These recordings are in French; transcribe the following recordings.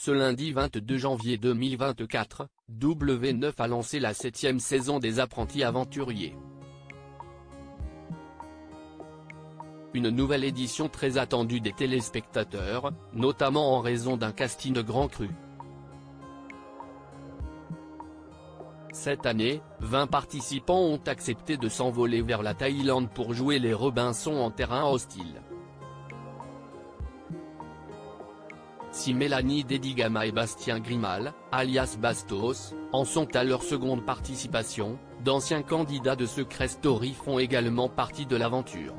Ce lundi 22 janvier 2024, W9 a lancé la 7e saison des Apprentis Aventuriers. Une nouvelle édition très attendue des téléspectateurs, notamment en raison d'un casting grand cru. Cette année, 20 participants ont accepté de s'envoler vers la Thaïlande pour jouer les Robinson en terrain hostile. Si Mélanie Dedigama et Bastien Grimal, alias Bastos, en sont à leur seconde participation, d'anciens candidats de Secret Story font également partie de l'aventure.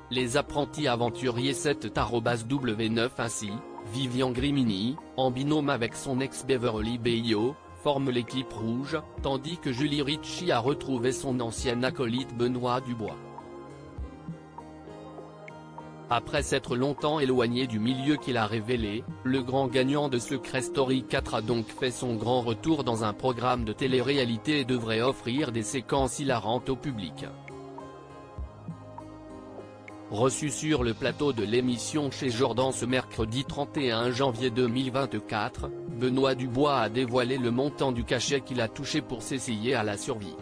Les Apprentis Aventuriers 7@W9 ainsi, Vivian Grimini, en binôme avec son ex Beverly Beyo, forment l'équipe rouge, tandis que Julie Ritchie a retrouvé son ancien acolyte Benoît Dubois. Après s'être longtemps éloigné du milieu qu'il a révélé, le grand gagnant de Secret Story 4 a donc fait son grand retour dans un programme de télé-réalité et devrait offrir des séquences hilarantes au public. Reçu sur le plateau de l'émission chez Jordan ce mercredi 31 janvier 2024, Benoît Dubois a dévoilé le montant du cachet qu'il a touché pour s'essayer à la survie.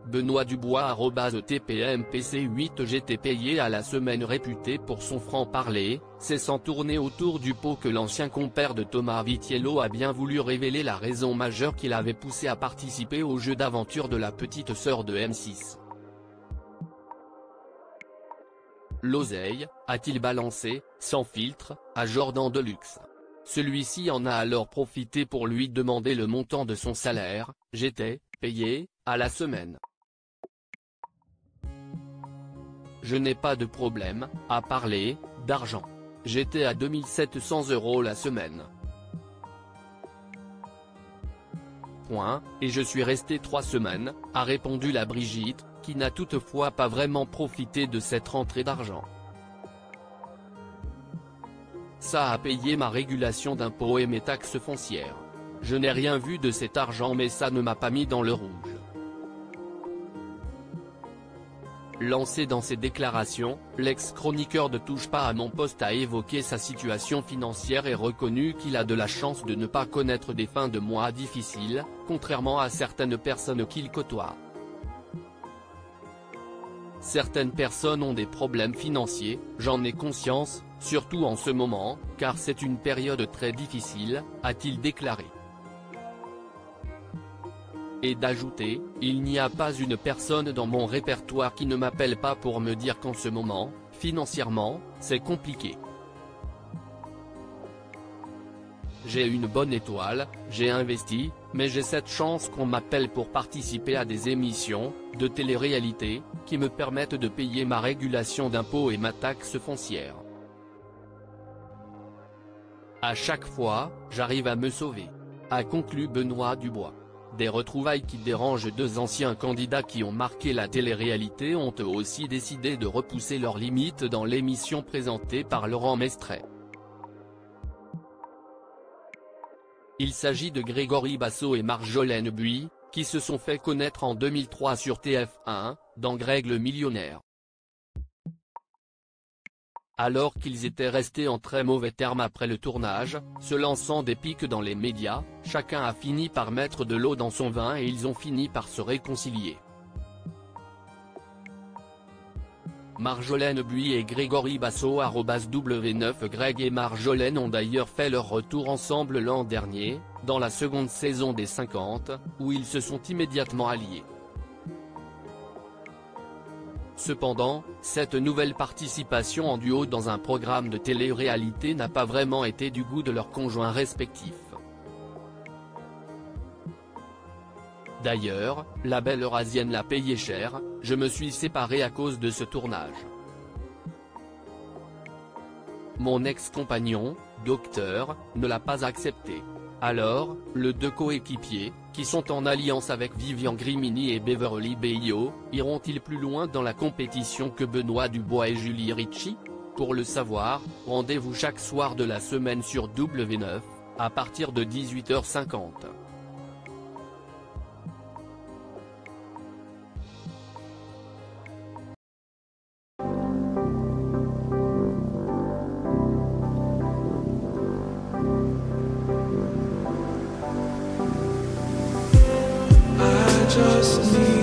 Benoît Dubois @TPMPC8 J'étais payé à la semaine. Réputé pour son franc-parler, c'est sans tourner autour du pot que l'ancien compère de Thomas Vitiello a bien voulu révéler la raison majeure qui l'avait poussé à participer au jeu d'aventure de la petite sœur de M6. L'oseille, a-t-il balancé, sans filtre, à Jordan Deluxe. Celui-ci en a alors profité pour lui demander le montant de son salaire. J'étais payé à la semaine. Je n'ai pas de problème à parler d'argent. J'étais à 2700 € la semaine. Et je suis resté 3 semaines, a répondu la Brigitte, qui n'a toutefois pas vraiment profité de cette rentrée d'argent. Ça a payé ma régulation d'impôts et mes taxes foncières. Je n'ai rien vu de cet argent mais ça ne m'a pas mis dans le rouge. Lancé dans ses déclarations, l'ex-chroniqueur de Touche pas à mon poste a évoqué sa situation financière et reconnu qu'il a de la chance de ne pas connaître des fins de mois difficiles, contrairement à certaines personnes qu'il côtoie. Certaines personnes ont des problèmes financiers, j'en ai conscience, surtout en ce moment, car c'est une période très difficile, a-t-il déclaré. Et d'ajouter, il n'y a pas une personne dans mon répertoire qui ne m'appelle pas pour me dire qu'en ce moment, financièrement, c'est compliqué. J'ai une bonne étoile, j'ai investi, mais j'ai cette chance qu'on m'appelle pour participer à des émissions, de télé-réalité, qui me permettent de payer ma régulation d'impôts et ma taxe foncière. À chaque fois, j'arrive à me sauver. A conclu Benoît Dubois. Des retrouvailles qui dérangent deux anciens candidats qui ont marqué la télé-réalité ont eux aussi décidé de repousser leurs limites dans l'émission présentée par Laurent Mestret. Il s'agit de Grégory Basso et Marjolaine Buis, qui se sont fait connaître en 2003 sur TF1, dans Greg le millionnaire. Alors qu'ils étaient restés en très mauvais termes après le tournage, se lançant des piques dans les médias, chacun a fini par mettre de l'eau dans son vin et ils ont fini par se réconcilier. Marjolaine Buis et Grégory Basso @W9 Greg et Marjolaine ont d'ailleurs fait leur retour ensemble l'an dernier, dans la seconde saison des 50, où ils se sont immédiatement alliés. Cependant, cette nouvelle participation en duo dans un programme de télé-réalité n'a pas vraiment été du goût de leurs conjoints respectifs. D'ailleurs, la belle eurasienne l'a payé cher, je me suis séparé à cause de ce tournage. Mon ex-compagnon, docteur, ne l'a pas accepté. Alors, les deux coéquipiers, qui sont en alliance avec Vivian Grimini et Beverly Beyo, iront-ils plus loin dans la compétition que Benoît Dubois et Julie Ritchie? Pour le savoir, rendez-vous chaque soir de la semaine sur W9, à partir de 18h50. just need